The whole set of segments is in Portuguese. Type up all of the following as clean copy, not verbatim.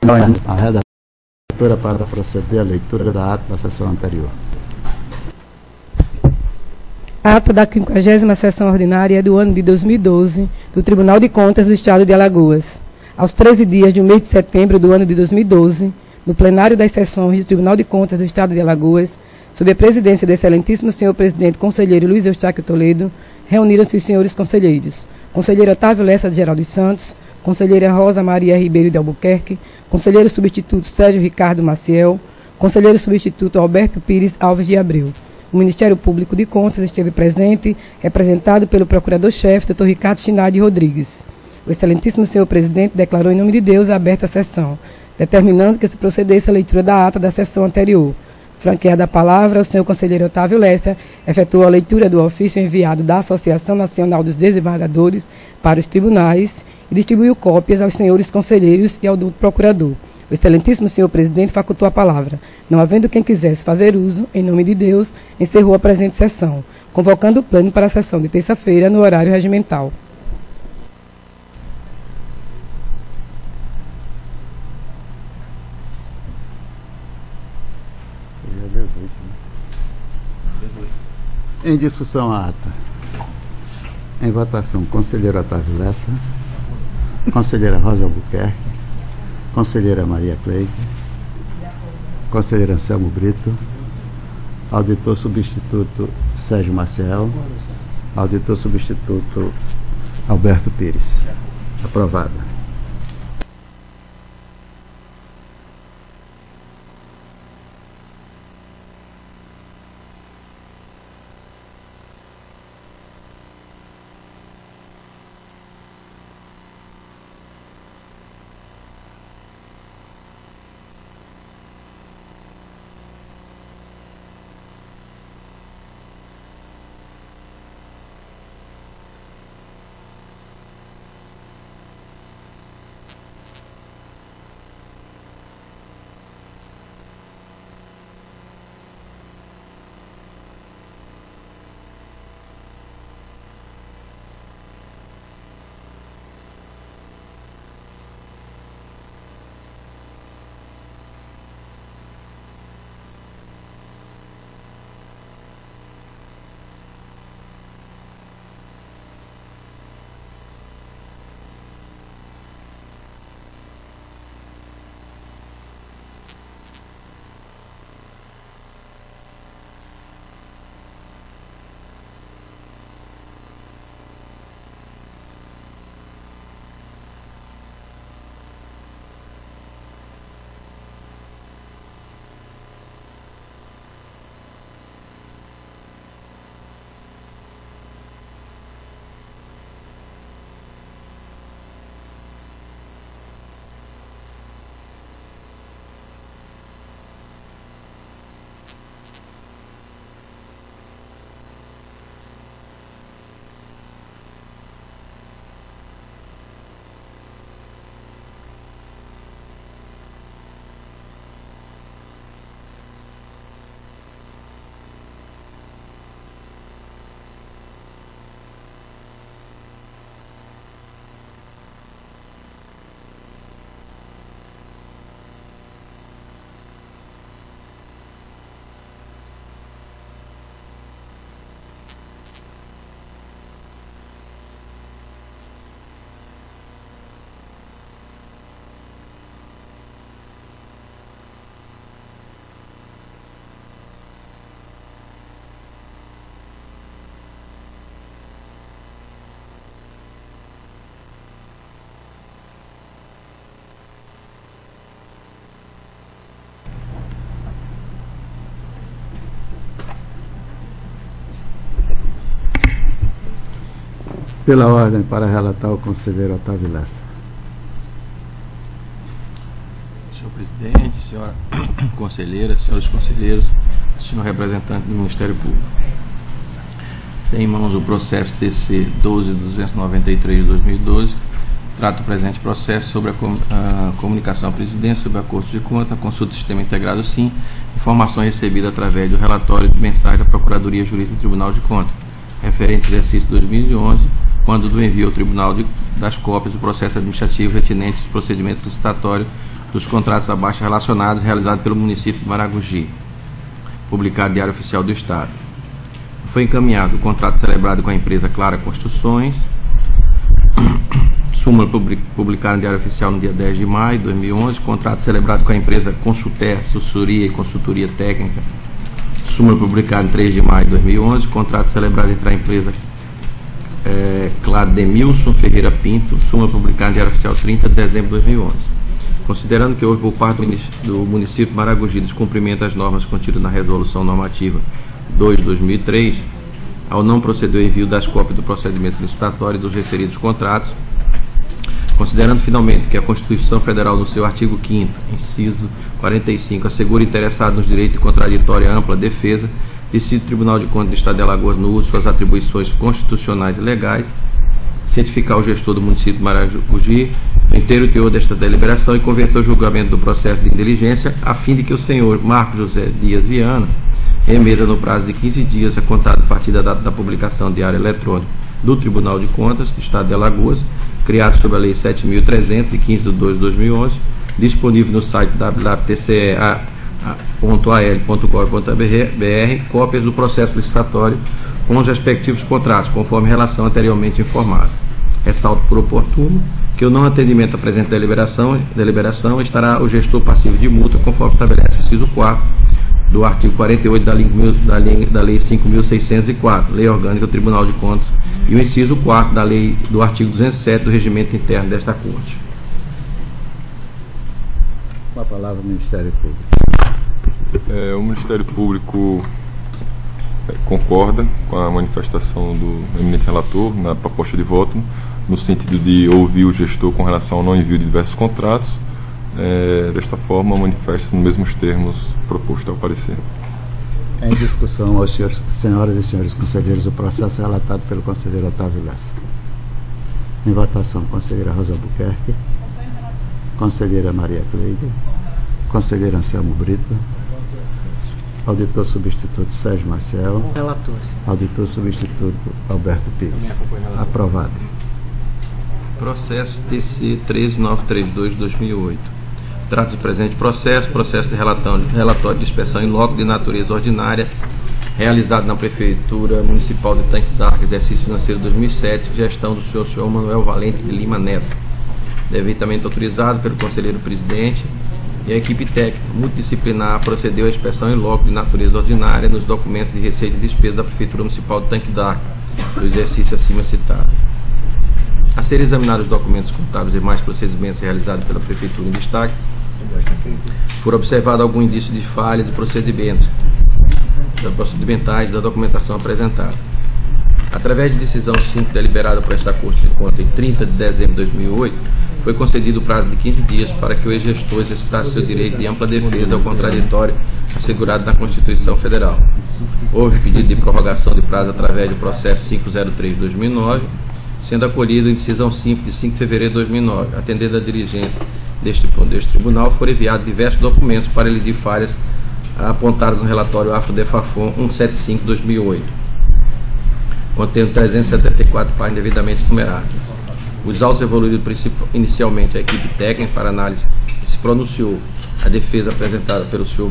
A redatora para proceder à leitura da ata da sessão anterior. A ata da 50ª sessão ordinária do ano de 2012 do Tribunal de Contas do Estado de Alagoas. Aos 13 dias do mês de setembro do ano de 2012, no plenário das sessões do Tribunal de Contas do Estado de Alagoas, sob a presidência do excelentíssimo senhor presidente conselheiro Luiz Eustáquio Toledo, reuniram-se os senhores conselheiros: conselheiro Otávio Lessa de Geraldo Santos, conselheira Rosa Maria Ribeiro de Albuquerque, conselheiro substituto Sérgio Ricardo Maciel, conselheiro substituto Alberto Pires Alves de Abreu. O Ministério Público de Contas esteve presente, representado pelo procurador-chefe, Dr. Ricardo Chinardi Rodrigues. O excelentíssimo senhor presidente declarou em nome de Deus aberta a sessão, determinando que se procedesse à leitura da ata da sessão anterior. Franqueada a palavra, o senhor conselheiro Otávio Lessa efetuou a leitura do ofício enviado da Associação Nacional dos Desembargadores para os tribunais e distribuiu cópias aos senhores conselheiros e ao do procurador. O excelentíssimo senhor presidente facultou a palavra. Não havendo quem quisesse fazer uso, em nome de Deus, encerrou a presente sessão, convocando o pleno para a sessão de terça-feira no horário regimental. Em discussão a ata. Em votação, conselheiro Otávio Lessa, conselheira Rosa Albuquerque, conselheira Maria Cleide, conselheiro Anselmo Brito, auditor substituto Sérgio Maciel, auditor substituto Alberto Pires. Aprovada. Pela ordem, para relatar o conselheiro Otávio Lessa. Senhor presidente, senhora conselheira, senhores conselheiros, senhor representante do Ministério Público. Tem em mãos o processo TC 12.293 de 2012, trata o presente processo sobre a comunicação à presidência sobre acordo de conta, consulta do Sistema Integrado SIM, informações recebidas através do relatório de mensagem da Procuradoria Jurídica do Tribunal de Contas, referente ao exercício 2011, quando do envio ao Tribunal das cópias do processo administrativo retinente dos procedimentos licitatórios dos contratos abaixo relacionados realizados pelo município de Maragogi, publicado no Diário Oficial do Estado. Foi encaminhado o contrato celebrado com a empresa Clara Construções, súmula publicada no Diário Oficial no dia 10 de maio de 2011, contrato celebrado com a empresa Consulter, Assessoria e Consultoria Técnica, súmula publicada em 3 de maio de 2011, contrato celebrado entre a empresa Clademilson Ferreira Pinto, súmula publicada no Diário Oficial 30 de dezembro de 2011. Considerando que houve por parte do município de Maragogi descumprimento das normas contidas na Resolução Normativa 2 de 2003, ao não proceder ao envio das cópias do procedimento licitatório dos referidos contratos, considerando finalmente que a Constituição Federal, no seu artigo 5º, inciso 45, assegura interessado nos direitos de contraditória ampla defesa, decide o Tribunal de Contas do Estado de Alagoas, no uso de suas atribuições constitucionais e legais, cientificar o gestor do município de Maragogi no inteiro teor desta deliberação e converter o julgamento do processo de inteligência, a fim de que o senhor Marcos José Dias Viana remeta no prazo de 15 dias, a contar a partir da data da publicação do Diário Eletrônico do Tribunal de Contas do Estado de Alagoas, criado sob a Lei 7.300, de 15 de 2 de 2011, disponível no site www.tcea.al.gov.br, cópias do processo licitatório com os respectivos contratos, conforme relação anteriormente informada. Ressalto por oportuno que o não atendimento à presente deliberação estará o gestor passivo de multa, conforme estabelece o inciso 4 do artigo 48 da Lei 5.604, Lei Orgânica do Tribunal de Contas, e o inciso 4 da Lei do artigo 207 do Regimento Interno desta Corte. Com a palavra, o Ministério Público. O Ministério Público concorda com a manifestação do eminente relator na proposta de voto, no sentido de ouvir o gestor com relação ao não envio de diversos contratos. Desta forma, manifesta-se nos mesmos termos proposto ao parecer. Em discussão, aos senhoras e senhores conselheiros, o processo relatado pelo conselheiro Otávio Lessa. Em votação, conselheira Rosa Albuquerque, conselheira Maria Cleide, conselheiro Anselmo Brito, auditor substituto Sérgio Maciel, auditor substituto Alberto Pires. Aprovado. Processo TC 13932/2008. Trata-se do presente processo de relatório de inspeção em loco de natureza ordinária, realizado na Prefeitura Municipal de Tanque d'Arca, exercício financeiro 2007, gestão do senhor Manuel Valente de Lima Neto, devidamente autorizado pelo conselheiro presidente, e a equipe técnica multidisciplinar procedeu à inspeção em loco de natureza ordinária nos documentos de receita e despesa da Prefeitura Municipal de Tanque d'Arca, do exercício acima citado. A ser examinados os documentos contábeis e demais procedimentos realizados pela Prefeitura em destaque, foram observados alguns indícios de falha de procedimentais da documentação apresentada. Através de decisão 5 deliberada por esta Corte de Contas em 30 de dezembro de 2008, foi concedido o prazo de 15 dias para que o ex-gestor exercitasse seu direito de ampla defesa ao contraditório assegurado na Constituição Federal. Houve pedido de prorrogação de prazo através do processo 503/2009, sendo acolhido em decisão simples de 5 de fevereiro de 2009. Atendendo a diligência deste tribunal, foram enviados diversos documentos para elidir falhas apontadas no relatório AFRO-DEFAFON 175/2008, contendo 374 páginas devidamente numeradas. Os autos evoluídos inicialmente à equipe técnica para análise, que se pronunciou a defesa apresentada pelo senhor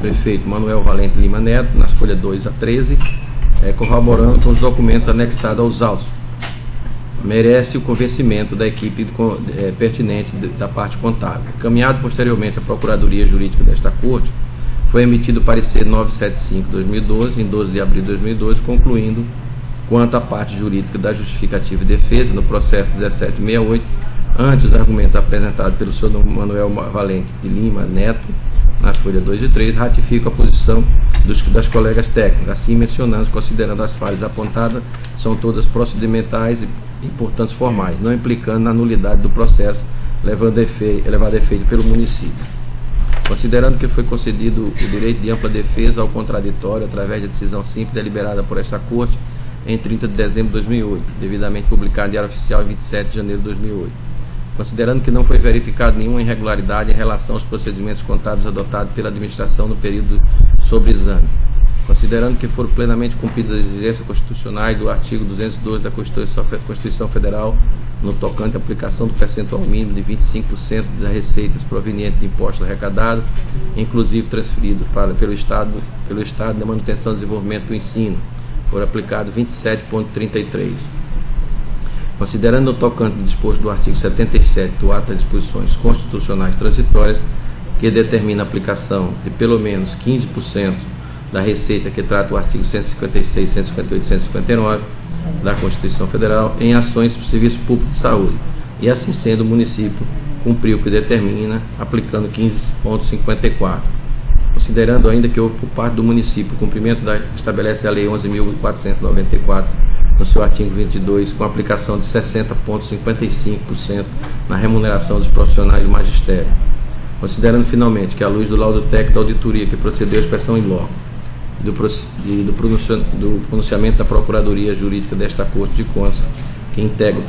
prefeito Manuel Valente Lima Neto, nas folhas 2 a 13, corroborando com os documentos anexados aos autos. Merece o convencimento da equipe pertinente da parte contábil. Caminhado posteriormente à Procuradoria Jurídica desta Corte, foi emitido o parecer 975/2012, em 12 de abril de 2012, concluindo quanto à parte jurídica da justificativa e defesa no processo 1768, ante os argumentos apresentados pelo senhor Manuel Valente de Lima Neto, nas folhas 2 e 3, ratifico a posição das colegas técnicas, assim mencionando, considerando as falhas apontadas, são todas procedimentais e, portanto, formais, não implicando na nulidade do processo, levado a efeito pelo município. Considerando que foi concedido o direito de ampla defesa ao contraditório através da decisão simples deliberada por esta Corte em 30 de dezembro de 2008, devidamente publicado em Diário Oficial em 27 de janeiro de 2008. Considerando que não foi verificada nenhuma irregularidade em relação aos procedimentos contábeis adotados pela administração no período sob exame. Considerando que foram plenamente cumpridas as exigências constitucionais do artigo 202 da Constituição Federal, no tocante à aplicação do percentual mínimo de 25% das receitas provenientes de impostos arrecadados, inclusive transferido pelo Estado da Manutenção e Desenvolvimento do Ensino, foram aplicados 27,33%. Considerando o tocante do disposto do artigo 77 do Ato das Disposições Constitucionais Transitórias, que determina a aplicação de pelo menos 15% da receita que trata o artigo 156, 158 e 159 da Constituição Federal em ações do Serviço Público de Saúde, e assim sendo o município cumpriu o que determina, aplicando 15,54. Considerando ainda que houve por parte do município o cumprimento da estabelece a Lei 11.494 no seu artigo 22, com aplicação de 60,55% na remuneração dos profissionais do magistério. Considerando finalmente que, à luz do laudo técnico da auditoria que procedeu à inspeção in loco e do pronunciamento da Procuradoria Jurídica desta Corte de Contas, que integra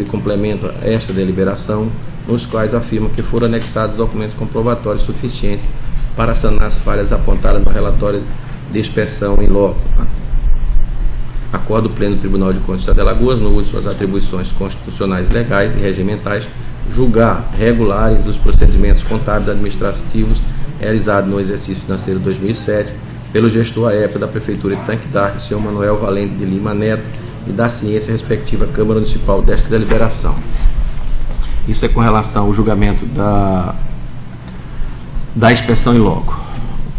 e complementa esta deliberação, nos quais afirma que foram anexados documentos comprobatórios suficientes para sanar as falhas apontadas no relatório de inspeção in loco. Acordo o Pleno do Tribunal de Contas do Estado de Alagoas, no uso de suas atribuições constitucionais, legais e regimentais, julgar regulares os procedimentos contábeis administrativos realizados no exercício financeiro 2007 pelo gestor à época da Prefeitura de Tanque d'Arco, senhor Manuel Valente de Lima Neto, e da ciência respectiva Câmara Municipal desta deliberação. Isso é com relação ao julgamento da inspeção in loco.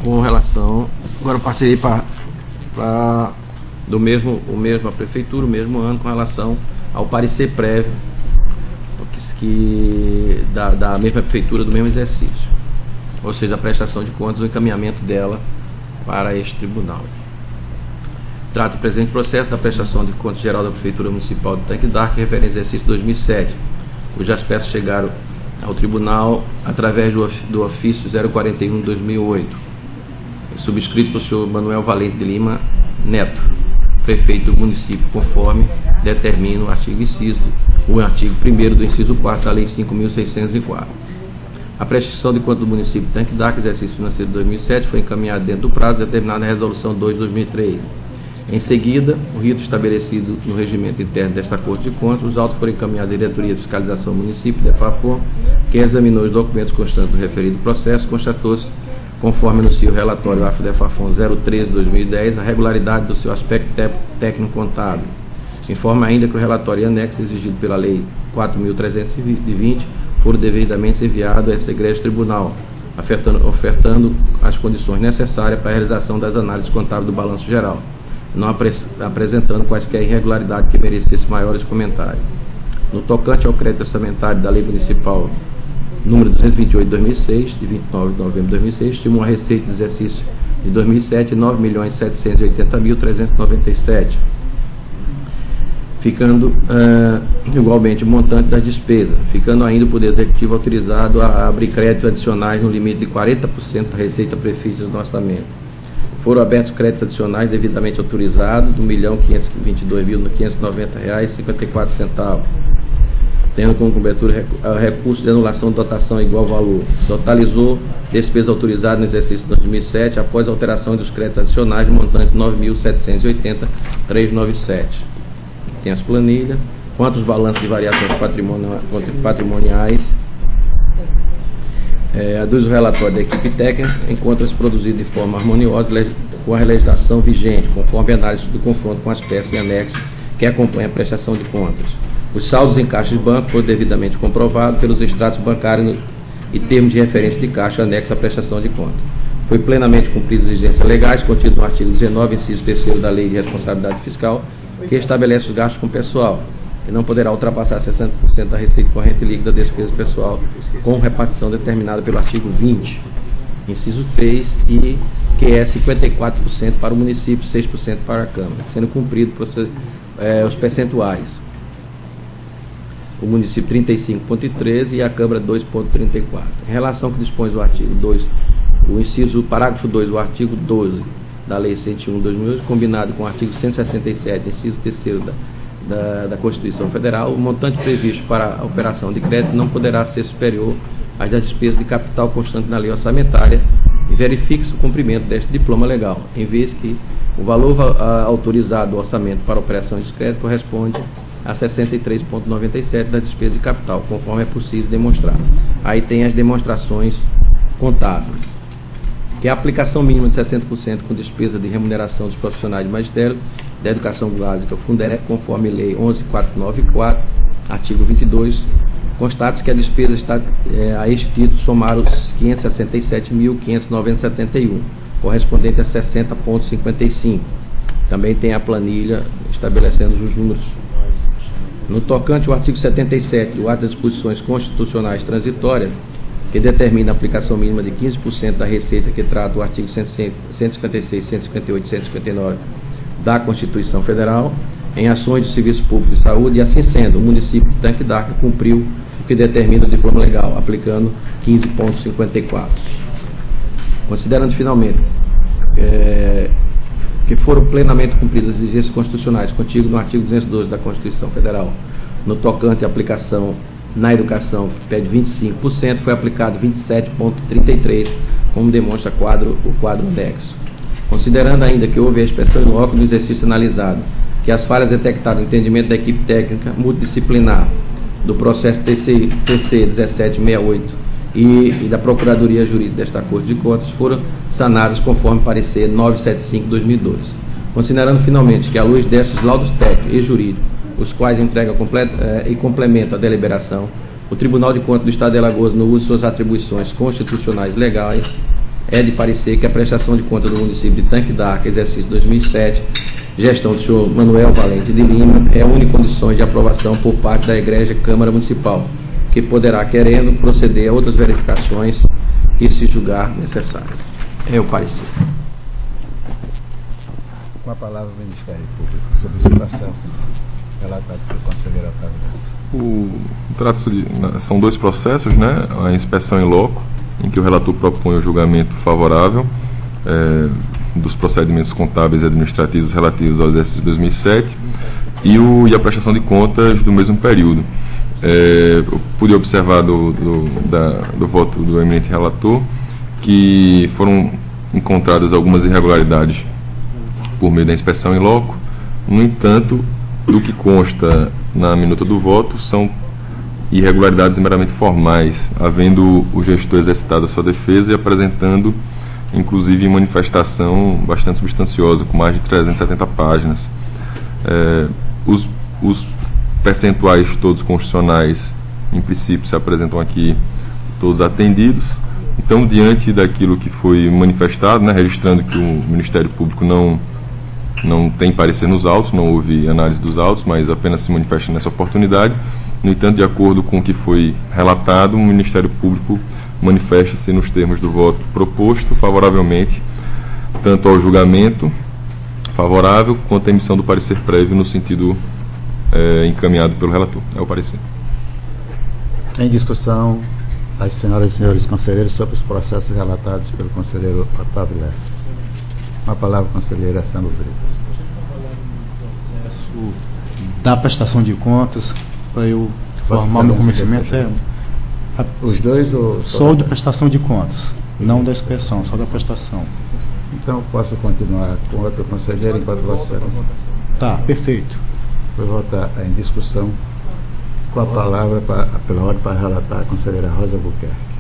Com relação, agora eu passei para a Prefeitura, o mesmo ano, com relação ao parecer prévio da mesma Prefeitura do mesmo exercício, ou seja, a prestação de contas, o encaminhamento dela para este tribunal. Trata o presente processo da prestação de contas geral da Prefeitura Municipal de Tanque d'Arco, referente ao exercício 2007, cujas peças chegaram ao tribunal através do ofício 041/2008, subscrito pelo senhor Manuel Valente de Lima Neto, prefeito do município, conforme determina o artigo 1º do inciso 4º da Lei 5.604. A prestação de contas do município de Tanque d'Arco, exercício financeiro de 2007, foi encaminhada dentro do prazo determinado na Resolução 2 de 2003. Em seguida, o rito estabelecido no regimento interno desta Corte de Contas, os autos foram encaminhados à Diretoria de Fiscalização do Município, DEFAFON, que examinou os documentos constantes do referido processo, constatou-se, conforme anuncia o relatório AFDEFAFON 013/2010, a regularidade do seu aspecto técnico-contábil. Informa ainda que o relatório e anexo exigido pela Lei 4.320 foram devidamente enviados a esse egresso tribunal, ofertando as condições necessárias para a realização das análises contábeis do balanço geral, não apresentando quaisquer irregularidades que merecessem maiores comentários. No tocante ao crédito orçamentário da Lei Municipal número 228 de 2006, de 29 de novembro de 2006, estimou a receita do exercício de 2007 R$9.780.397, ficando igualmente o montante das despesas, ficando ainda o Poder Executivo autorizado a abrir créditos adicionais no limite de 40% da receita prevista no orçamento. Foram abertos créditos adicionais devidamente autorizados de R$1.522.590,54, tendo como cobertura recurso de anulação de dotação igual valor. Totalizou despesa autorizada no exercício de 2007, após a alteração dos créditos adicionais, de montante de R$9.780.397. Tem as planilhas. Quanto aos balanços de variações patrimoniais, aduz o relatório da equipe técnica, encontra-se produzido de forma harmoniosa com a legislação vigente, conforme a análise do confronto com as peças e anexos que acompanham a prestação de contas. Os saldos em caixa de banco foram devidamente comprovados pelos extratos bancários e termos de referência de caixa anexo à prestação de contas. Foi plenamente cumpridas as exigências legais contidas no artigo 19, inciso 3º da Lei de Responsabilidade Fiscal, que estabelece os gastos com pessoal, que não poderá ultrapassar 60% da receita corrente líquida da despesa pessoal, com repartição determinada pelo artigo 20, inciso 3, e que é 54% para o município, 6% para a Câmara, sendo cumprido os percentuais. O município 35,13% e a Câmara 2,34%. Em relação ao que dispõe o artigo 2, o parágrafo 2 do artigo 12 da Lei 101/2008, combinado com o artigo 167, inciso 3º da Constituição Federal, o montante previsto para a operação de crédito não poderá ser superior às das despesas de capital constante na lei orçamentária e verifique-se o cumprimento deste diploma legal, em vez que o valor autorizado do orçamento para operação de crédito corresponde a 63,97% da despesa de capital, conforme é possível demonstrar. Aí tem as demonstrações contábeis, que é a aplicação mínima de 60% com despesa de remuneração dos profissionais de magistério, da educação básica, Funderep, conforme lei 11.494, artigo 22, constate-se que a despesa está a este título somar os 567.590,71, correspondente a 60,55. Também tem a planilha estabelecendo os números. No tocante ao artigo 77 do ato das disposições constitucionais transitórias, que determina a aplicação mínima de 15% da receita que trata o artigo 156, 158 e 159 da Constituição Federal, em ações de serviço público de saúde, e assim sendo, o município de Tanque d'Arca cumpriu o que determina o diploma legal, aplicando 15,54. Considerando finalmente que foram plenamente cumpridas as exigências constitucionais contidas no artigo 212 da Constituição Federal, no tocante à aplicação na educação, que pede 25%, foi aplicado 27,33%, como demonstra o quadro anexo. Considerando ainda que houve a inspeção in loco do exercício analisado, que as falhas detectadas no entendimento da equipe técnica multidisciplinar do processo TC 1768 e da Procuradoria Jurídica desta Corte de Contas foram sanadas conforme parecer 975/2012. Considerando finalmente que, à luz destes laudos técnicos e jurídicos, os quais entregam e complementam a deliberação, o Tribunal de Contas do Estado de Alagoas, no uso de suas atribuições constitucionais legais, é de parecer que a prestação de contas do município de Tanque d'Arca, exercício 2007, gestão do senhor Manuel Valente de Lima, é a única condição de aprovação por parte da Egrégia Câmara Municipal, que poderá, querendo, proceder a outras verificações que se julgar necessário. É o parecer. Com a palavra o Ministério Público sobre esse processo relatado pelo conselheiro Otávio Lessa. São dois processos, né? A inspeção in loco, em que o relator propõe o julgamento favorável dos procedimentos contábeis e administrativos relativos ao exercício de 2007 e a prestação de contas do mesmo período. Eu pude observar do voto do eminente relator que foram encontradas algumas irregularidades por meio da inspeção in loco. No entanto, do que consta na minuta do voto são irregularidades meramente formais, havendo o gestor exercitado a sua defesa e apresentando, inclusive, manifestação bastante substanciosa, com mais de 370 páginas. Os percentuais todos constitucionais, em princípio, se apresentam aqui todos atendidos. Então, diante daquilo que foi manifestado, registrando que o Ministério Público não tem parecer nos autos, não houve análise dos autos, mas apenas se manifesta nessa oportunidade. No entanto, de acordo com o que foi relatado, o Ministério Público manifesta-se nos termos do voto proposto favoravelmente, tanto ao julgamento favorável, quanto à emissão do parecer prévio no sentido encaminhado pelo relator. É o parecer. Em discussão, as senhoras e senhores conselheiros sobre os processos relatados pelo conselheiro Otávio Lessa. Uma palavra, conselheira Sandro Brito. Da prestação de contas, para eu formar meu conhecimento, os dois ou só o de prestação de contas, não da inspeção, só da prestação. Então posso continuar com outro conselheiro enquanto você. Tá, perfeito. Vou votar em discussão com a palavra pela ordem para relatar a conselheira Rosa Buquerque.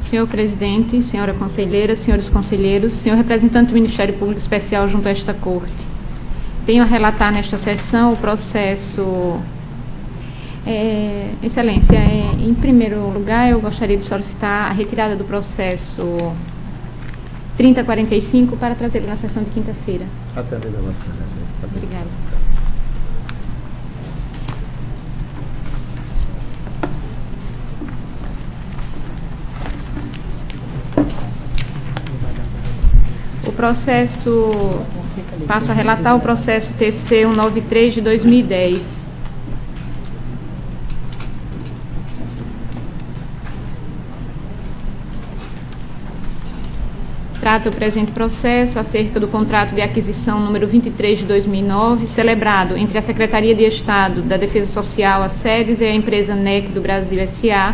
Senhor presidente, senhora conselheira, senhores conselheiros, senhor representante do Ministério Público Especial junto a esta Corte. Venho a relatar nesta sessão o processo... Excelência, em primeiro lugar, eu gostaria de solicitar a retirada do processo 3045 para trazê-lo na sessão de quinta-feira. Atendendo a Vossa Excelência. Obrigada. O processo, passo a relatar o processo TC 193 de 2010. Trata o presente processo acerca do contrato de aquisição número 23 de 2009, celebrado entre a Secretaria de Estado da Defesa Social, a SEDES, e a empresa NEC do Brasil S.A.,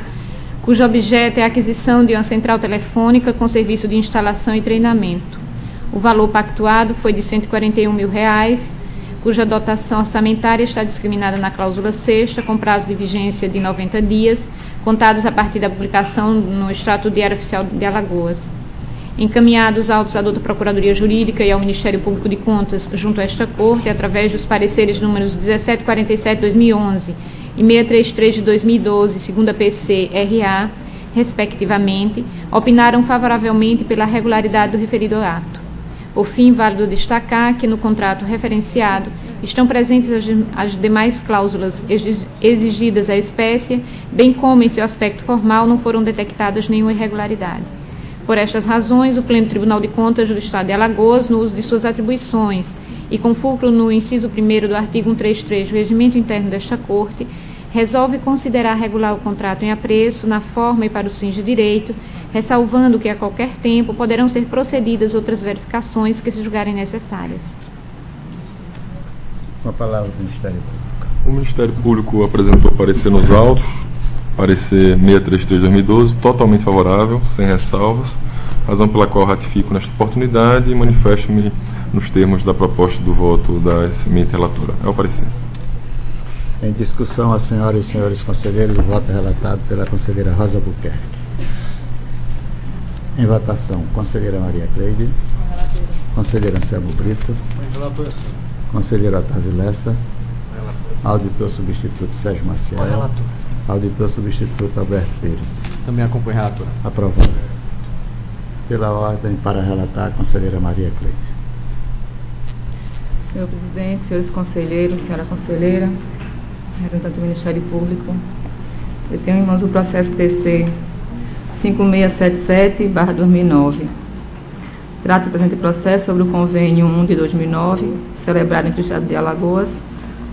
cujo objeto é a aquisição de uma central telefônica com serviço de instalação e treinamento. O valor pactuado foi de R$ 141 mil, cuja dotação orçamentária está discriminada na cláusula 6ª, com prazo de vigência de 90 dias, contados a partir da publicação no Extrato Diário Oficial de Alagoas. Encaminhados autos à douta Procuradoria Jurídica e ao Ministério Público de Contas junto a esta Corte, através dos pareceres números 1747 de 2011 e 633 de 2012, segunda PC-RA, respectivamente, opinaram favoravelmente pela regularidade do referido ato. Por fim, válido destacar que no contrato referenciado estão presentes as demais cláusulas exigidas à espécie, bem como em seu aspecto formal não foram detectadas nenhuma irregularidade. Por estas razões, o Pleno Tribunal de Contas do Estado de Alagoas, no uso de suas atribuições e com fulcro no inciso 1º do artigo 133 do Regimento Interno desta Corte, resolve considerar regular o contrato em apreço, na forma e para os fins de direito, ressalvando que a qualquer tempo poderão ser procedidas outras verificações que se julgarem necessárias. Com a palavra do Ministério Público. O Ministério Público apresentou parecer nos autos, parecer 633 de 2012, totalmente favorável, sem ressalvas, razão pela qual ratifico nesta oportunidade e manifesto-me nos termos da proposta do voto da eminente relatora. É o parecer. Em discussão, as senhoras e senhores conselheiros, o voto é relatado pela conselheira Rosa Buquerque. Em votação, conselheira Maria Cleide, conselheiro Anselmo Brito, conselheiro Otávio Lessa, auditor substituto Sérgio Maciel, auditor substituto Alberto Pires. Também acompanho a relatora. Aprovado. Pela ordem, para relatar, a conselheira Maria Cleide. Senhor presidente, senhores conselheiros, senhora conselheira, representante do Ministério Público, eu tenho em mãos o processo TC 5677/2009. Trata o presente processo sobre o convênio 1 de 2009, celebrado entre o Estado de Alagoas,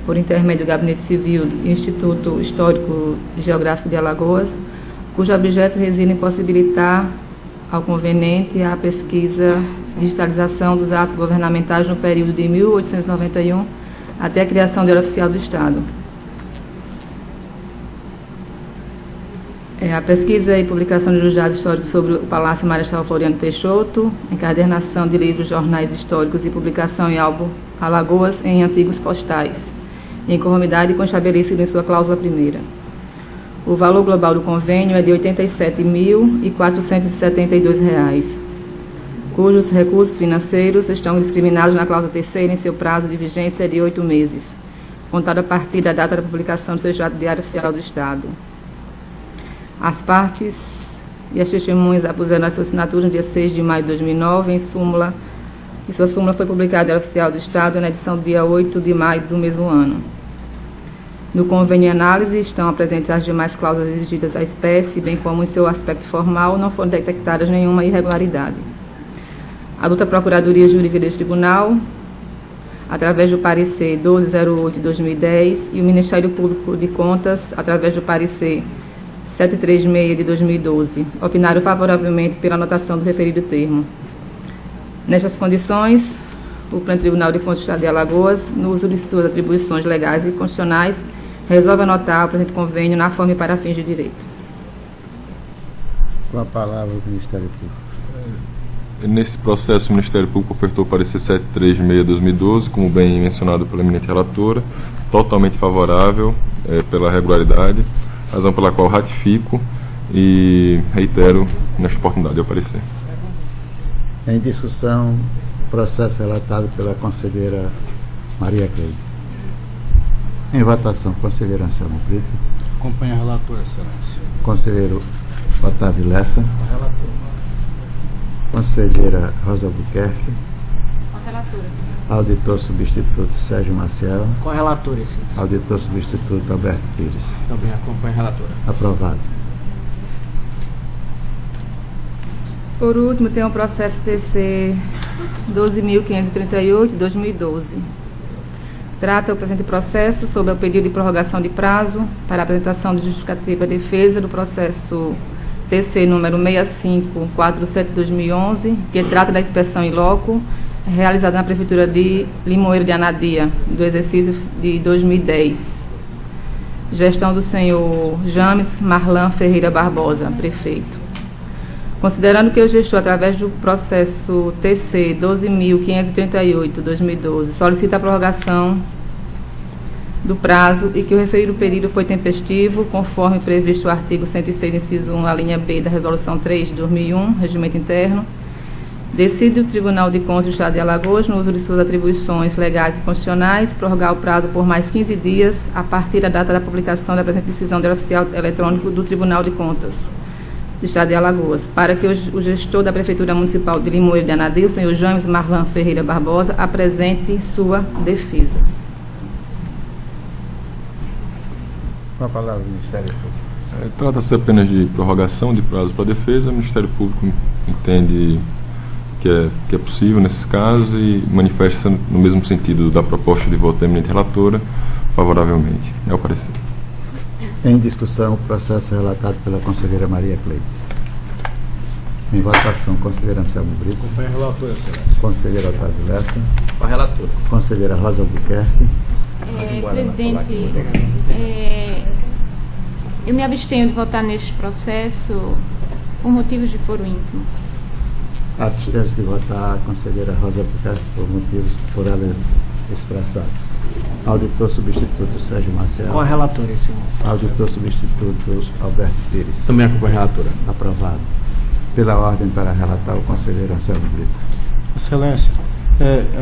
por intermédio do Gabinete Civil e Instituto Histórico e Geográfico de Alagoas, cujo objeto reside em possibilitar ao conveniente a pesquisa e digitalização dos atos governamentais no período de 1891 até a criação do Diário Oficial do Estado. A pesquisa e publicação de dados históricos sobre o Palácio Marechal Floriano Peixoto, encadernação de livros, jornais históricos e publicação em álbum Alagoas em antigos postais, em conformidade com o estabelecido em sua cláusula 1ª. O valor global do convênio é de R$ 87.472, cujos recursos financeiros estão discriminados na cláusula 3ª em seu prazo de vigência de 8 meses, contado a partir da data da publicação do seu Extrato Diário Oficial do Estado. As partes e as testemunhas apuseram a sua assinatura no dia 6 de maio de 2009, em súmula, e sua súmula foi publicada no Diário Oficial do Estado na edição do dia 8 de maio do mesmo ano. No convênio em análise estão presentes as demais cláusulas exigidas à espécie, bem como em seu aspecto formal não foram detectadas nenhuma irregularidade. A douta Procuradoria Jurídica deste Tribunal, através do parecer 1208 de 2010, e o Ministério Público de Contas, através do parecer 736 de 2012, opinaram favoravelmente pela anotação do referido termo. Nestas condições, o Pleno Tribunal de Contas do Estado de Alagoas, no uso de suas atribuições legais e constitucionais, resolve anotar o presente convênio na forma e para fins de direito. Com a palavra do Ministério Público. Nesse processo, o Ministério Público ofertou parecer 736 de 2012, como bem mencionado pela eminente relatora, totalmente favorável pela regularidade, razão pela qual ratifico e reitero nesta oportunidade o parecer. Em discussão, processo relatado pela conselheira Maria Cleide. Em votação, conselheiro Anselmo Brito. Acompanho a relatora, excelência. Conselheiro Otávio Lessa. Conselheira Rosa Buquerque. Com a relatora. Auditor substituto Sérgio Maciel. Com a relatora, excelência. Auditor substituto Alberto Pires. Também acompanho a relatora. Aprovado. Por último, tem o processo TC 12.538 de 2012. Trata o presente processo sobre o pedido de prorrogação de prazo para a apresentação de justificativa de defesa do processo TC número 6547/2011, que trata da inspeção in loco realizada na Prefeitura de Limoeiro de Anadia, do exercício de 2010. Gestão do senhor James Marlan Ferreira Barbosa, prefeito. Considerando que o gestor, através do processo TC 12.538/2012, solicita a prorrogação do prazo e que o referido período foi tempestivo, conforme previsto o artigo 106, inciso 1, a linha B da Resolução 3 de 2001, Regimento Interno, decide o Tribunal de Contas do Estado de Alagoas, no uso de suas atribuições legais e constitucionais, prorrogar o prazo por mais 15 dias, a partir da data da publicação da presente decisão do oficial eletrônico do Tribunal de Contas do Estado de Alagoas, para que o gestor da Prefeitura Municipal de Limoeiro de Anadia, o senhor James Marlan Ferreira Barbosa, apresente sua defesa. Com a palavra, Ministério Público. Trata-se apenas de prorrogação de prazo para a defesa. O Ministério Público entende que é possível nesses casos e manifesta no mesmo sentido da proposta de voto da eminente relatora, favoravelmente. É o parecer. Em discussão, o processo relatado pela conselheira Maria Cleide. Em votação, conselheira Anselmo Brito. Acompanhe a relatora, excelência. Conselheira Otávio Lessa. Com a relatora. Conselheira Rosa Albuquerque. Presidente, eu me abstenho de votar neste processo por motivos de foro íntimo. Abstém-se de votar a conselheira Rosa Albuquerque por motivos por ela expressados. Auditor substituto Sérgio Marcial. Com a relatora, excelência. Auditor substituto Alberto Pires. Também com a relatora. Aprovado. Pela ordem para relatar o conselheiro Anselmo Brito. Excelência,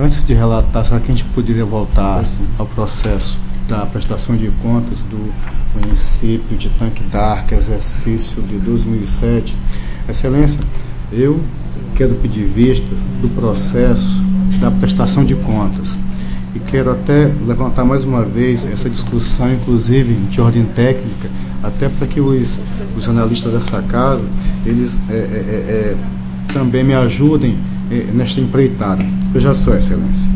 antes de relatar, será que a gente poderia voltar ao processo da prestação de contas do município de Tanque d'Arca, exercício de 2007? Excelência, eu quero pedir vista do processo da prestação de contas e quero até levantar mais uma vez essa discussão, inclusive de ordem técnica, até para que os analistas dessa casa, eles também me ajudem nesta empreitada. Veja só, excelência,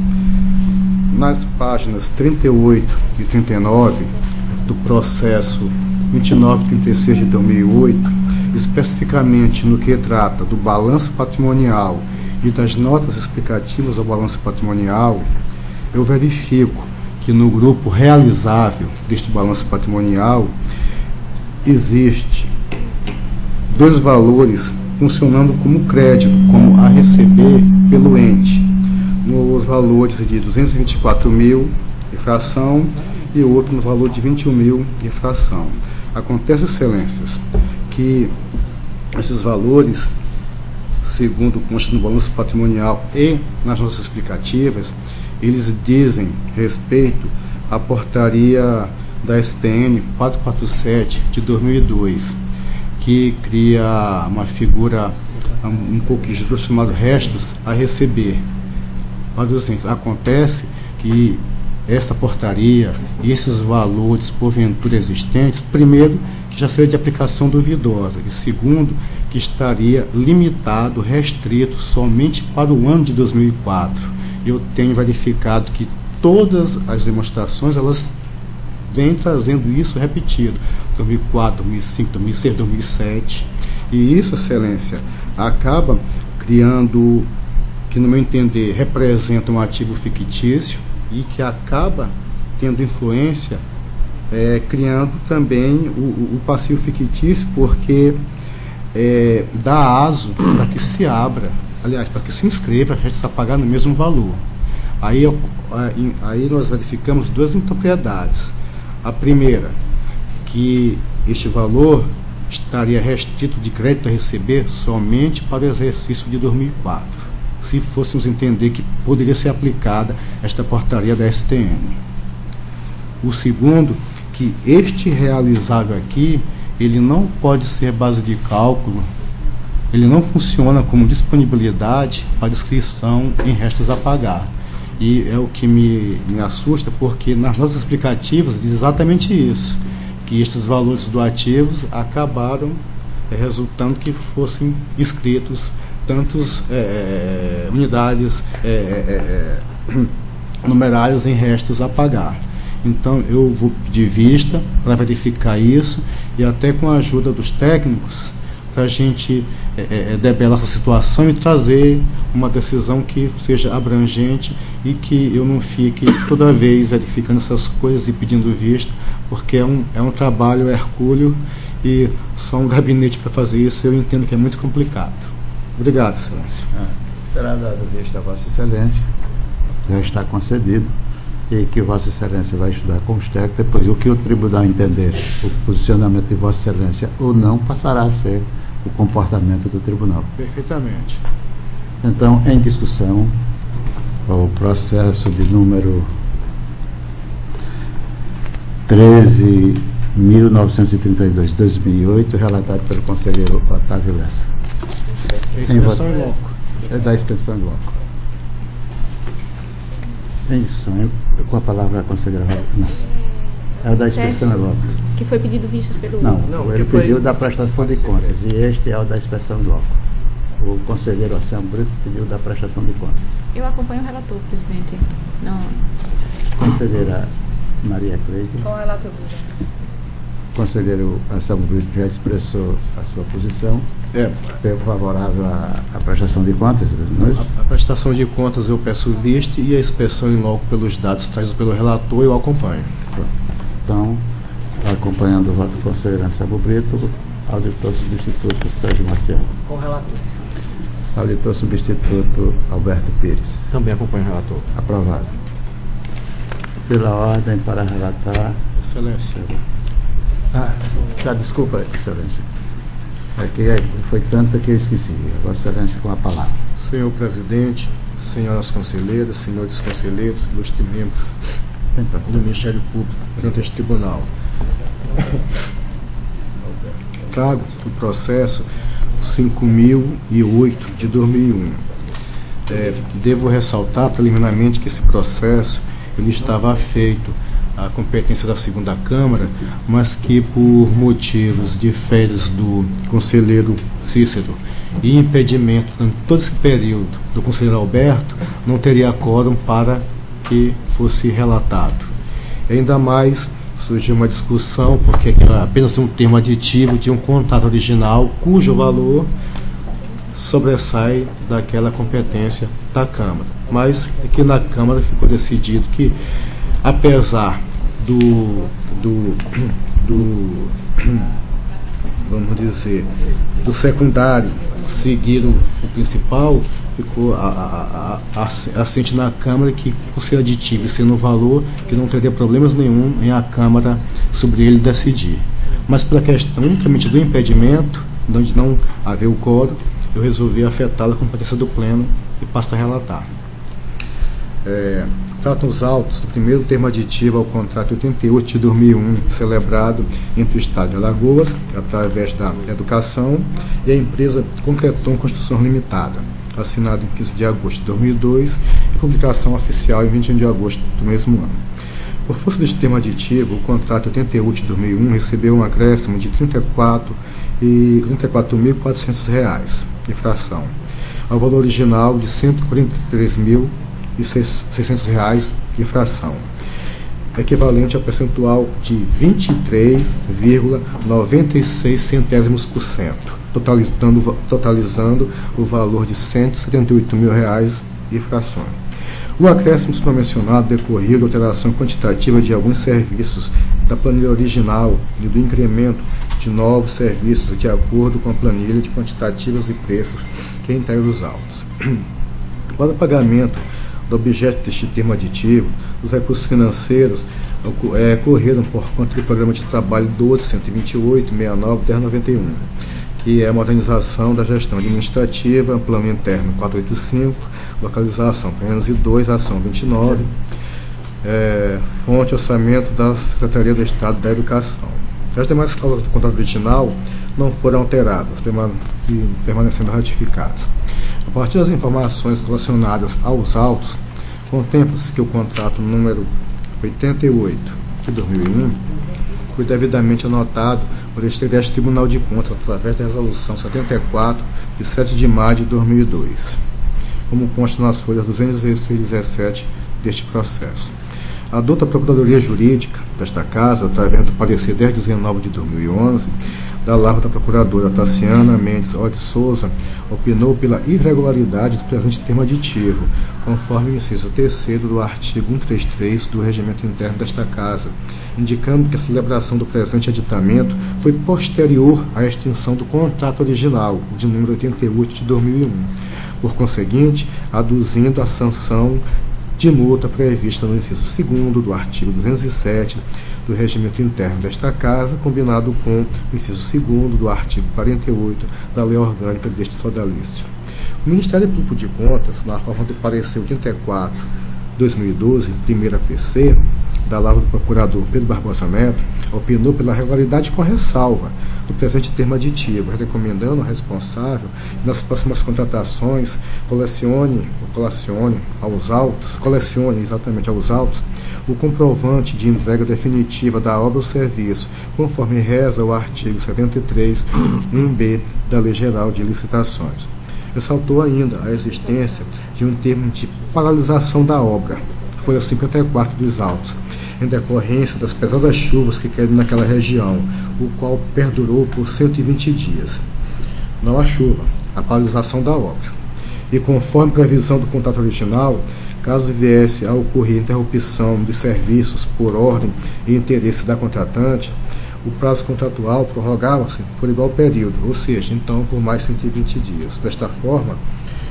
nas páginas 38 e 39 do processo 2936 de 2008, especificamente no que trata do balanço patrimonial e das notas explicativas ao balanço patrimonial, eu verifico que no grupo realizável deste balanço patrimonial existe dois valores funcionando como crédito, como a receber pelo ente, nos valores de 224 mil e fração e outro no valor de 21 mil e fração. Acontece, excelências, que esses valores, segundo consta no balanço patrimonial e nas notas explicativas, eles dizem respeito à portaria da SPN 447 de 2002, que cria uma figura um pouco esdrúxula chamada restos a receber. Mas assim, acontece que esta portaria e esses valores porventura existentes, primeiro, que já seria de aplicação duvidosa, e segundo, que estaria limitado, restrito somente para o ano de 2004. Eu tenho verificado que todas as demonstrações, elas vêm trazendo isso repetido, 2004, 2005, 2006, 2007, e isso, excelência, acaba criando, que no meu entender, representa um ativo fictício e que acaba tendo influência, criando também o passivo fictício, porque dá aso para que se abra, aliás, para que se inscreva, a gente está pagando o mesmo valor. Aí nós verificamos duas impropriedades. A primeira, que este valor estaria restrito de crédito a receber somente para o exercício de 2004, se fôssemos entender que poderia ser aplicada esta portaria da STN. O segundo, que este realizável aqui, ele não pode ser base de cálculo, ele não funciona como disponibilidade para inscrição em restos a pagar. E é o que me assusta, porque nas notas explicativas diz exatamente isso, que estes valores doativos acabaram resultando que fossem inscritos tantas unidades numerárias em restos a pagar. Então eu vou pedir vista para verificar isso e até com a ajuda dos técnicos para a gente debelar essa situação e trazer uma decisão que seja abrangente e que eu não fique toda vez verificando essas coisas e pedindo vista, porque é um trabalho hercúleo e só um gabinete para fazer isso eu entendo que é muito complicado. Obrigado, Excelência. Será dado vista a Vossa Excelência, já está concedido, e que Vossa Excelência vai estudar com os técnicos, depois o que o tribunal entender, o posicionamento de Vossa Excelência ou não, passará a ser o comportamento do tribunal. Perfeitamente. Então, em discussão, o processo de número 13.932/2008, relatado pelo conselheiro Otávio Lessa. Inspeção em loco. É da inspeção em loco. Em discussão, com a palavra a conselheira. Não. É o da inspeção em loco. Que foi pedido vistas pelo... Não, ele pediu da prestação de contas, e este é o da inspeção em loco. O conselheiro Anselmo Brito pediu da prestação de contas. Eu acompanho o relator, presidente. Não. Conselheira Maria Cleide. Com o relator. Conselheiro Anselmo Brito já expressou a sua posição. Favorável à prestação de contas? A prestação de contas eu peço vista e a inspeção em loco pelos dados trazidos pelo relator eu acompanho. Então, acompanhando o voto do conselheiro Anselmo Brito, auditor substituto Sérgio Marciano. Com o relator. Auditor substituto Alberto Pires. Também acompanho o relator. Aprovado. Pela ordem para relatar. Excelência. Desculpa, Excelência. Foi tanta que eu esqueci. Vossa Excelência com a palavra. Senhor presidente, senhoras conselheiras, senhores conselheiros, ilustre membro do Ministério Público perante este tribunal. Trago o processo 5.008 de 2001. Devo ressaltar preliminarmente que esse processo ele estava afeito à competência da segunda Câmara, mas que por motivos de férias do conselheiro Cícero e impedimento durante todo esse período do conselheiro Alberto, não teria quórum para que fosse relatado. E ainda mais surgiu uma discussão, porque era apenas um termo aditivo de um contrato original, cujo valor sobressai daquela competência da Câmara. Mas aqui na Câmara ficou decidido que, apesar vamos dizer, do secundário seguir o principal, ficou assente na Câmara que, por ser aditivo e sendo um valor, que não teria problemas nenhum em a Câmara sobre ele decidir. Mas pela questão unicamente do impedimento, de não haver o quórum, eu resolvi afetá-la com a competência do Pleno e passo a relatar. Tratam os autos do primeiro termo aditivo ao contrato 88 de 2001, celebrado entre o Estado de Alagoas, através da Educação, e a empresa Concreton Construção Limitada, assinado em 15 de agosto de 2002 e publicação oficial em 21 de agosto do mesmo ano. Por força deste termo aditivo, o contrato 88 de 2001 recebeu um acréscimo de R$ 34.400, infração, ao valor original de R$ 143.600, infração, equivalente ao percentual de 23,96%, totalizando o valor de R$ 178.000 e frações. O acréscimo supramencionado decorreu da alteração quantitativa de alguns serviços da planilha original e do incremento de novos serviços de acordo com a planilha de quantitativas e preços que integra os autos. Para o pagamento do objeto deste termo aditivo, os recursos financeiros correram por conta do programa de trabalho 12.128.69.1091, que é a modernização da gestão administrativa, plano interno 485, localização 302, ação 29, fonte orçamento da Secretaria do Estado da Educação. As demais cláusulas do contrato original não foram alteradas, permanecendo ratificadas. A partir das informações relacionadas aos autos, contempla-se que o contrato número 88 de 2001 foi devidamente anotado por este Tribunal de Contas através da Resolução 74, de 7 de maio de 2002, como consta nas folhas 216 e 17 deste processo. Adota a Procuradoria Jurídica desta Casa, através do parecer 10/19 de 2011, da lavra da procuradora Tassiana Mendes de Souza, opinou pela irregularidade do presente termo aditivo, conforme o inciso 3º do artigo 133 do Regimento Interno desta Casa, indicando que a celebração do presente aditamento foi posterior à extinção do contrato original, de número 88 de 2001. Por conseguinte, aduzindo a sanção de multa prevista no inciso 2º do artigo 207 do Regimento Interno desta Casa, combinado com o inciso 2º do artigo 48 da Lei Orgânica deste Sodalício. O Ministério Público de Contas, na forma do parecer 84/2012, primeira PC, da lavra do procurador Pedro Barbosa Neto, opinou pela regularidade com ressalva do presente termo aditivo, recomendando ao responsável que nas próximas contratações colecione aos autos o comprovante de entrega definitiva da obra ou serviço, conforme reza o artigo 73, 1b da Lei Geral de Licitações. Ressaltou ainda a existência de um termo de paralisação da obra, folha 54 dos autos, em decorrência das pesadas chuvas que caíram naquela região, o qual perdurou por 120 dias. Não a chuva, a paralisação da obra. E conforme previsão do contrato original, caso viesse a ocorrer interrupção de serviços por ordem e interesse da contratante, o prazo contratual prorrogava-se por igual período, ou seja, então por mais 120 dias. Desta forma,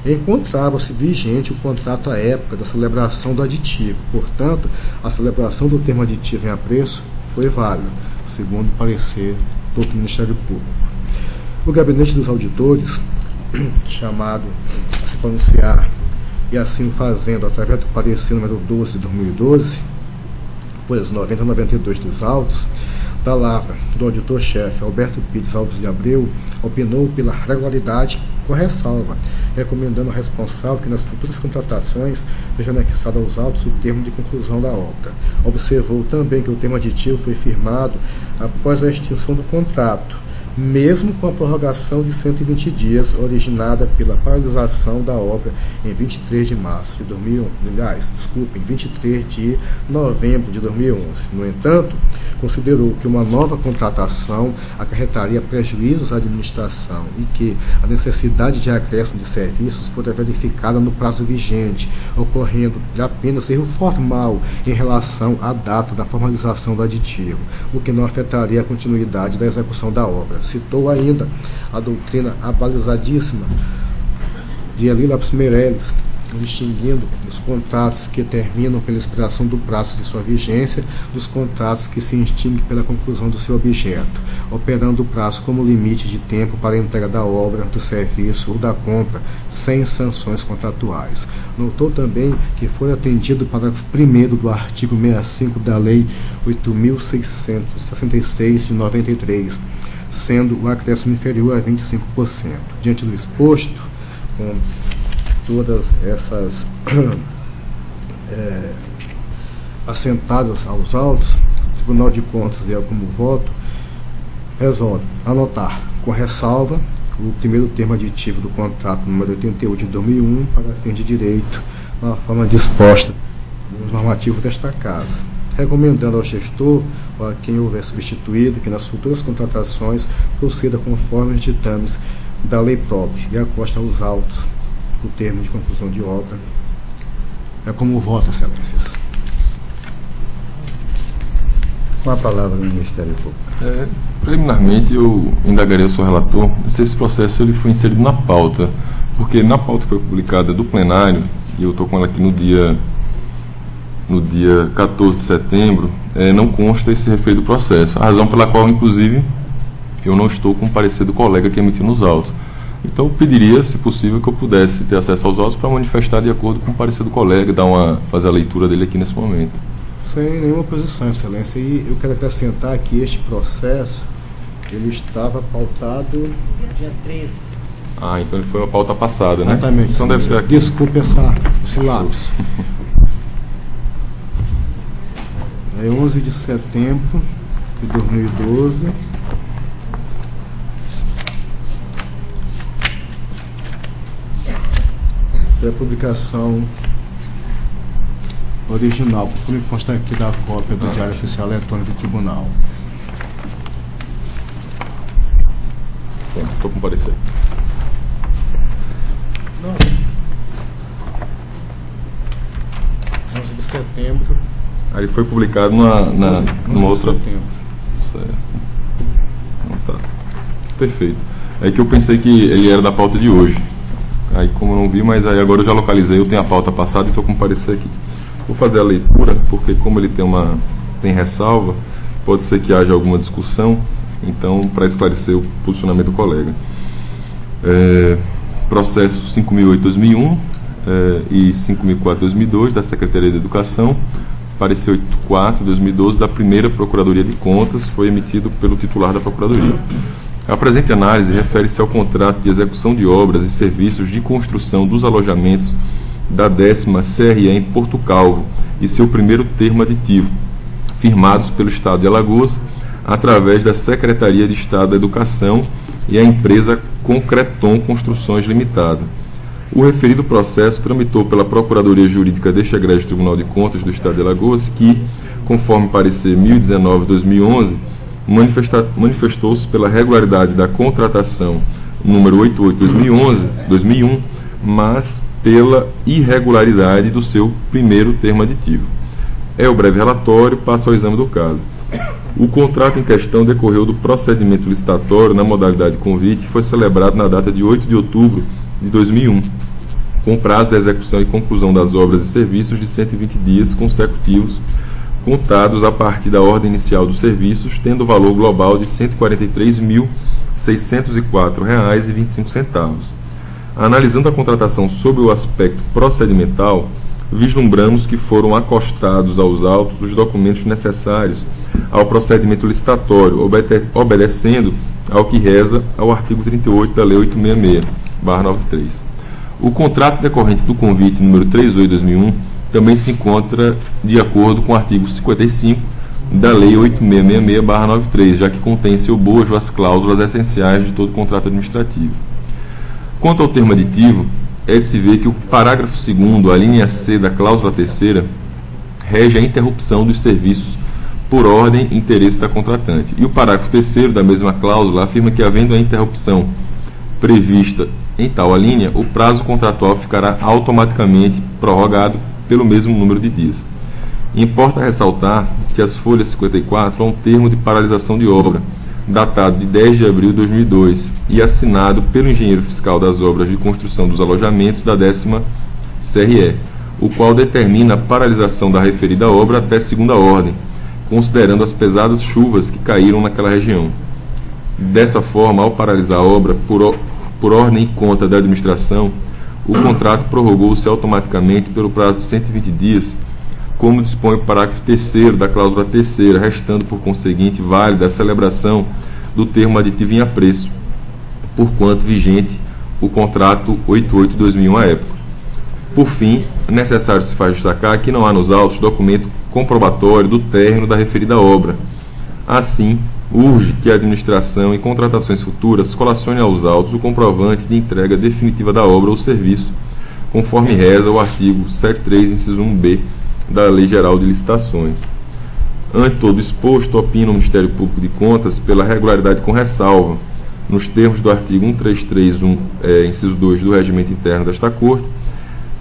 encontrava-se vigente o contrato à época da celebração do aditivo. Portanto, a celebração do termo aditivo em apreço foi válida, segundo o parecer do Ministério Público. O Gabinete dos Auditores, chamado a se pronunciar, e assim fazendo, através do parecer número 12 de 2012, pois 90 a 92 dos autos, da lavra do auditor-chefe Alberto Pires Alves de Abreu, opinou pela regularidade com ressalva, recomendando ao responsável que nas futuras contratações seja anexado aos autos o termo de conclusão da obra. Observou também que o termo aditivo foi firmado após a extinção do contrato, mesmo com a prorrogação de 120 dias originada pela paralisação da obra em 23 de março de 2011, em 23 de novembro de 2011. No entanto, considerou que uma nova contratação acarretaria prejuízos à administração e que a necessidade de acréscimo de serviços fora verificada no prazo vigente, ocorrendo apenas erro formal em relação à data da formalização do aditivo, o que não afetaria a continuidade da execução da obra. Citou ainda a doutrina abalizadíssima de Eli Lopes Meirelles, distinguindo os contratos que terminam pela expiração do prazo de sua vigência dos contratos que se extinguem pela conclusão do seu objeto, operando o prazo como limite de tempo para a entrega da obra, do serviço ou da compra, sem sanções contratuais. Notou também que foi atendido o parágrafo 1º do artigo 65 da Lei 8.666 de 93, sendo o acréscimo inferior a 25%. Diante do exposto, com todas essas assentadas aos autos, o Tribunal de Contas, como voto, resolve anotar com ressalva o primeiro termo aditivo do contrato número 88 de 2001 para fins de direito, na forma disposta nos normativos desta Casa, recomendando ao gestor ou a quem houver substituído que nas futuras contratações proceda conforme os ditames da lei própria e acosta aos autos o termo de conclusão de obra. É como voto, Excelências. Com a palavra do Ministério Público. Preliminarmente, eu indagaria ao seu relator se esse processo ele foi inserido na pauta, porque na pauta que foi publicada do plenário, e eu estou com ela aqui no dia 14 de setembro, não consta esse referido processo, a razão pela qual, inclusive, eu não estou com o parecer do colega que emitiu nos autos. Então, eu pediria, se possível, que eu pudesse ter acesso aos autos para manifestar de acordo com o parecer do colega, fazer a leitura dele aqui nesse momento. Sem nenhuma oposição, Excelência. E eu quero acrescentar que este processo, ele estava pautado dia 13. Ah, então ele foi uma pauta passada, né? Exatamente. Então deve ser aqui. Desculpe esse lápis. É 11 de setembro de 2012. É a publicação original, por me constar aqui da cópia do Diário Oficial Eletrônico do Tribunal. Estou com parecer. 11 de setembro. Aí ele foi publicado numa outra. Certo. Então, tá. Perfeito. É que eu pensei que ele era da pauta de hoje. Aí como eu não vi, mas aí agora eu já localizei, eu tenho a pauta passada e estou com parecer aqui. Vou fazer a leitura, porque como ele tem ressalva, pode ser que haja alguma discussão, então para esclarecer o posicionamento do colega. Processo 5.008/2001 e 5.004/2002 da Secretaria de Educação, parecer 8.4/2012 da primeira Procuradoria de Contas, foi emitido pelo titular da Procuradoria. A presente análise refere-se ao contrato de execução de obras e serviços de construção dos alojamentos da 10ª CRE em Porto Calvo e seu primeiro termo aditivo, firmados pelo Estado de Alagoas através da Secretaria de Estado da Educação e a empresa Concreton Construções Limitada. O referido processo tramitou pela Procuradoria Jurídica deste Egrégio Tribunal de Contas do Estado de Alagoas, que, conforme parecer 1019/2011, manifestou-se pela regularidade da contratação número 88/2001, mas pela irregularidade do seu primeiro termo aditivo. É o breve relatório, passo ao exame do caso. O contrato em questão decorreu do procedimento licitatório na modalidade convite e foi celebrado na data de 8 de outubro de 2001, com prazo de execução e conclusão das obras e serviços de 120 dias consecutivos, contados a partir da ordem inicial dos serviços, tendo o valor global de R$ 143.604,25. Analisando a contratação sob o aspecto procedimental, vislumbramos que foram acostados aos autos os documentos necessários ao procedimento licitatório, obedecendo ao que reza ao artigo 38 da Lei 866/93. O contrato decorrente do convite número 38/2001 também se encontra de acordo com o artigo 55 da Lei 8666/93, já que contém em seu bojo as cláusulas essenciais de todo contrato administrativo. Quanto ao termo aditivo, é de se ver que o parágrafo 2º, a linha C da cláusula 3ª, rege a interrupção dos serviços por ordem e interesse da contratante. E o parágrafo 3º da mesma cláusula afirma que, havendo a interrupção prevista em tal a linha, o prazo contratual ficará automaticamente prorrogado pelo mesmo número de dias. Importa ressaltar que as folhas 54 há um termo de paralisação de obra, datado de 10 de abril de 2002 e assinado pelo engenheiro fiscal das obras de construção dos alojamentos da 10ª CRE, o qual determina a paralisação da referida obra até segunda ordem, considerando as pesadas chuvas que caíram naquela região. Dessa forma, ao paralisar a obra por ordem e conta da administração, o contrato prorrogou-se automaticamente pelo prazo de 120 dias, como dispõe o parágrafo 3º da cláusula 3ª, restando, por conseguinte, válida a celebração do termo aditivo em apreço, porquanto vigente o contrato 88/2001 à época. Por fim, é necessário se faz destacar que não há nos autos documento comprobatório do término da referida obra. Assim, urge que a administração, em contratações futuras, colacione aos autos o comprovante de entrega definitiva da obra ou serviço, conforme reza o artigo 73, inciso 1b da Lei Geral de Licitações. Ante todo exposto, opina o Ministério Público de Contas pela regularidade com ressalva, nos termos do artigo 1331, inciso 2 do Regimento Interno desta Corte,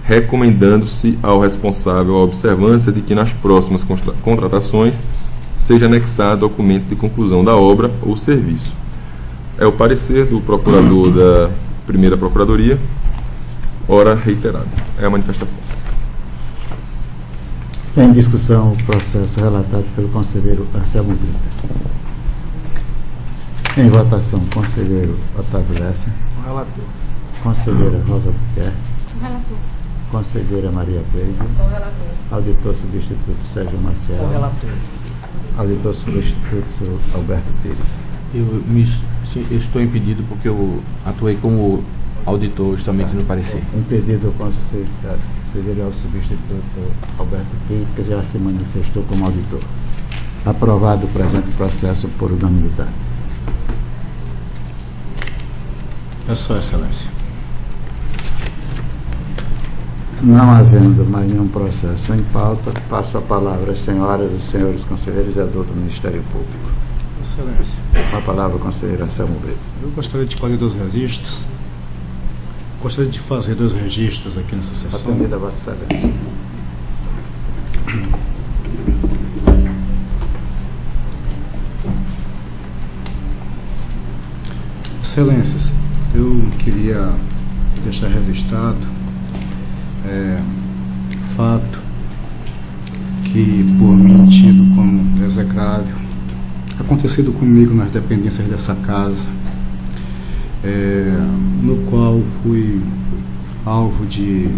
recomendando-se ao responsável a observância de que nas próximas contratações seja anexado documento de conclusão da obra ou serviço. É o parecer do procurador da primeira Procuradoria, ora reiterado. É a manifestação. Em discussão o processo relatado pelo conselheiro Anselmo Brito. Em votação, conselheiro Otávio Lessa. O relator. Conselheira Rosa Buquerque. O relator. Conselheira Maria Cleide. O relator. Auditor substituto Sérgio Maciel. O relator. Auditor substituto Alberto Pires. Eu estou impedido porque eu atuei como auditor justamente no parecer. Impedido o conselheiro substituto Alberto Pires, que já se manifestou como auditor. Aprovado o presente processo por unanimidade. É só, Excelência. Não havendo mais nenhum processo em pauta, passo a palavra às senhoras e senhores conselheiros e a doutor do Ministério Público. Excelência. Com a palavra, conselheiro Anselmo Brito. Eu gostaria de fazer 2 registros. Gostaria de fazer 2 registros aqui nessa sessão. Atendida a Vossa Excelência. Excelências, eu queria deixar registrado fato que, por mim tido como execrável, acontecido comigo nas dependências dessa casa, no qual fui alvo de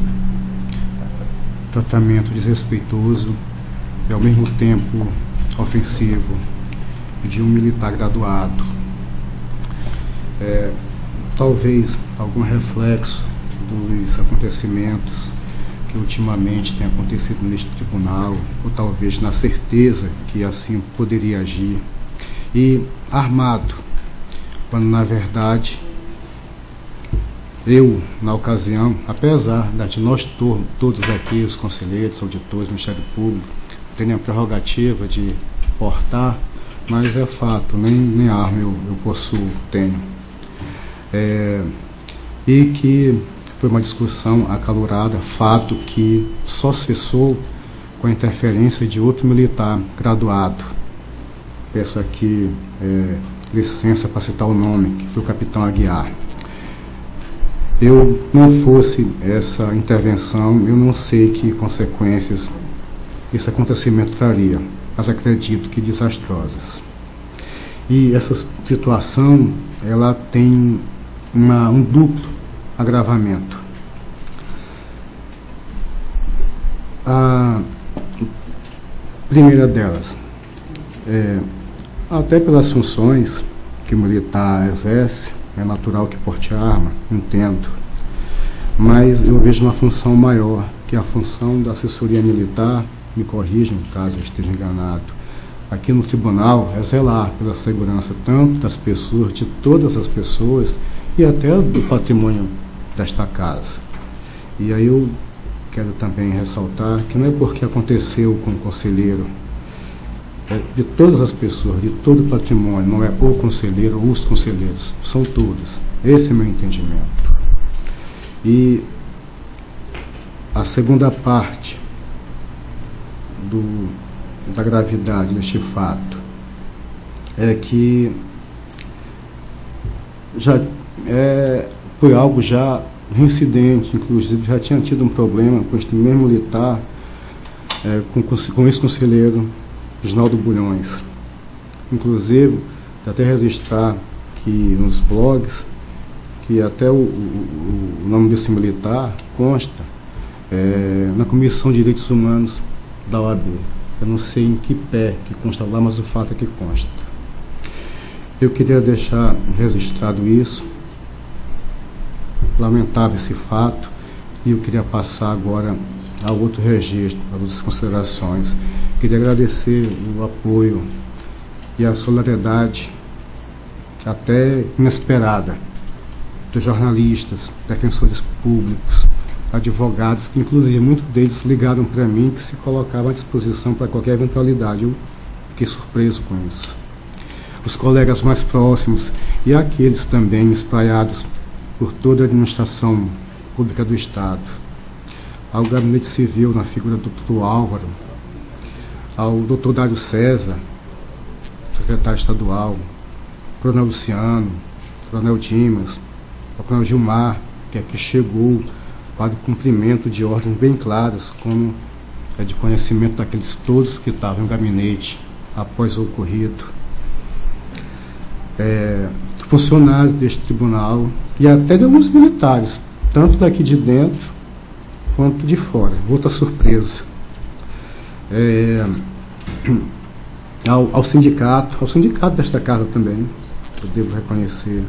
tratamento desrespeitoso e ao mesmo tempo ofensivo de um militar graduado. Talvez algum reflexo dos acontecimentos que ultimamente tem acontecido neste tribunal, ou talvez na certeza que assim poderia agir, e armado, quando na verdade eu, na ocasião, apesar de nós todos aqui, os conselheiros, auditores, Ministério Público, terem a prerrogativa de portar, mas é fato, nem arma eu possuo, tenho. E que foi uma discussão acalorada, fato que só cessou com a interferência de outro militar graduado. Peço aqui licença para citar o nome, que foi o capitão Aguiar. Eu não fosse essa intervenção, eu não sei que consequências esse acontecimento traria, mas acredito que desastrosas. E essa situação, ela tem um duplo agravamento. A primeira delas, até pelas funções que o militar exerce, é natural que porte arma, entendo, mas eu vejo uma função maior, que é a função da assessoria militar, me corrijam caso eu esteja enganado, aqui no tribunal é zelar pela segurança tanto das pessoas, de todas as pessoas, e até do patrimônio desta casa. E aí eu quero também ressaltar que não é porque aconteceu com o conselheiro, é de todas as pessoas, de todo o patrimônio, não é o conselheiro ou os conselheiros, são todos. Esse é o meu entendimento. E a segunda parte da gravidade deste fato é que já foi algo já reincidente, inclusive já tinha tido um problema com este mesmo militar, com esse conselheiro Ginaldo Bulhões. Inclusive, até registrar que nos blogs, que até o nome desse militar consta na Comissão de Direitos Humanos da OAB. Eu não sei em que pé que consta lá, mas o fato é que consta. Eu queria deixar registrado isso, lamentável esse fato, e eu queria passar agora a outro registro, a outras considerações. Queria agradecer o apoio e a solidariedade, até inesperada, dos jornalistas, defensores públicos, advogados, que inclusive muitos deles ligaram para mim, que se colocavam à disposição para qualquer eventualidade. Eu fiquei surpreso com isso. Os colegas mais próximos e aqueles também espraiados por toda a administração pública do Estado, ao Gabinete Civil, na figura do Dr. Álvaro, ao Dr. Dário César, secretário estadual, Coronel Luciano, Coronel Dimas, o Coronel Gilmar, que aqui chegou para o cumprimento de ordens bem claras, como é de conhecimento daqueles todos que estavam no gabinete após o ocorrido. Funcionários deste tribunal e até de alguns militares, tanto daqui de dentro quanto de fora. Outra surpresa. Ao sindicato desta casa também, eu devo reconhecer.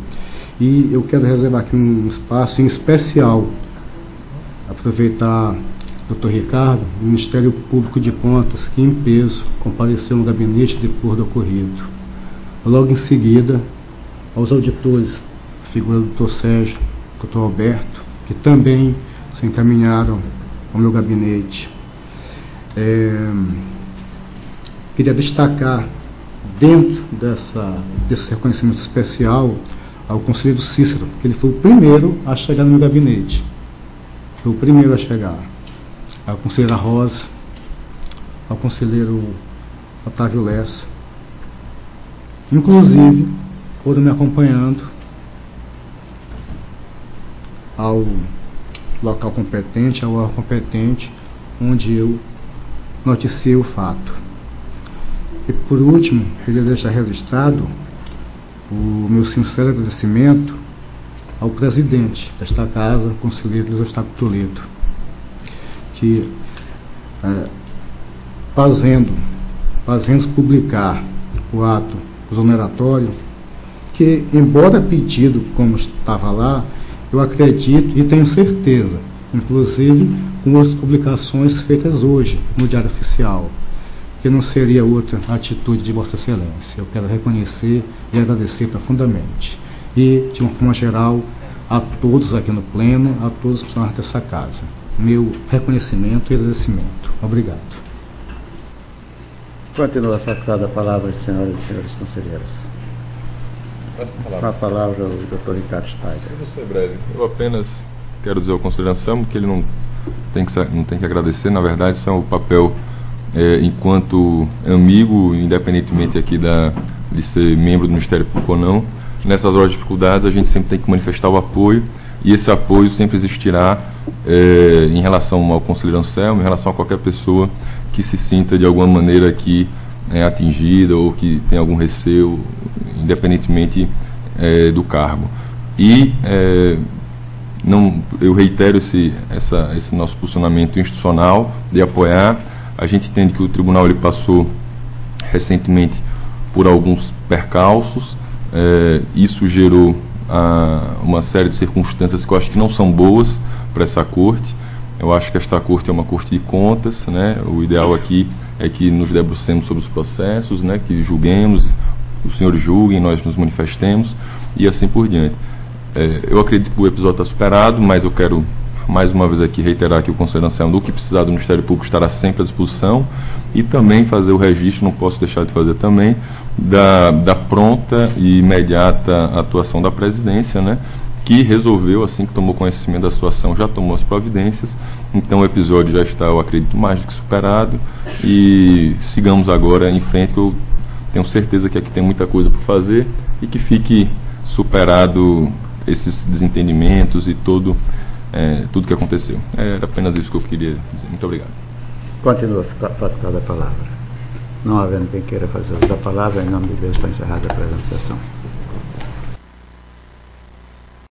E eu quero reservar aqui um espaço em especial, aproveitar o Dr. Ricardo, do Ministério Público de Contas, que em peso compareceu no gabinete depois do ocorrido. Logo em seguida, aos auditores, a figura do Dr. Sérgio, Dr. Alberto, que também se encaminharam ao meu gabinete. Queria destacar dentro desse reconhecimento especial ao conselheiro Cícero, porque ele foi o primeiro a chegar no meu gabinete. Foi o primeiro a chegar. A conselheira Rosa, ao conselheiro Otávio Lessa. Inclusive, foram me acompanhando ao local competente, ao órgão competente, onde eu noticiei o fato. E por último, queria deixar registrado o meu sincero agradecimento ao presidente desta casa, o conselheiro Luiz Eustáquio Toledo, que fazendo publicar o ato exoneratório, que, embora pedido como estava lá, eu acredito e tenho certeza, inclusive com outras publicações feitas hoje no Diário Oficial, que não seria outra atitude de Vossa Excelência. Eu quero reconhecer e agradecer profundamente. E, de uma forma geral, a todos aqui no Pleno, a todos os funcionários dessa casa. Meu reconhecimento e agradecimento. Obrigado. Continua facultada a palavra, senhoras e senhores conselheiros. Com a palavra o Dr. Ricardo Steiger. Eu vou ser breve. Eu apenas quero dizer ao conselheiro Anselmo que ele não tem que agradecer, na verdade, isso é o papel enquanto amigo, independentemente aqui de ser membro do Ministério Público ou não. Nessas horas de dificuldades, a gente sempre tem que manifestar o apoio, e esse apoio sempre existirá em relação ao conselheiro Anselmo, em relação a qualquer pessoa que se sinta de alguma maneira aqui atingida ou que tem algum receio, independentemente do cargo. E eu reitero esse nosso posicionamento institucional de apoiar. A gente entende que o tribunal ele passou recentemente por alguns percalços, isso gerou uma série de circunstâncias que eu acho que não são boas para essa corte. Eu acho que esta corte é uma corte de contas, né? O ideal aqui é que nos debrucemos sobre os processos, né? Que julguemos, os senhores julguem, nós nos manifestemos e assim por diante. Eu acredito que o episódio está superado, mas eu quero mais uma vez aqui reiterar que o conselheiro Anselmo, do que precisar do Ministério Público, estará sempre à disposição, e também fazer o registro, não posso deixar de fazer também, da pronta e imediata atuação da presidência, né, que resolveu, assim que tomou conhecimento da situação, já tomou as providências. Então o episódio já está, eu acredito, mais do que superado, e sigamos agora em frente, que eu tenho certeza que aqui tem muita coisa por fazer e que fique superado esses desentendimentos e tudo que aconteceu. Era apenas isso que eu queria dizer. Muito obrigado. Continua facultada a palavra. Não havendo quem queira fazer uso da palavra, em nome de Deus, para encerrar a presente sessão.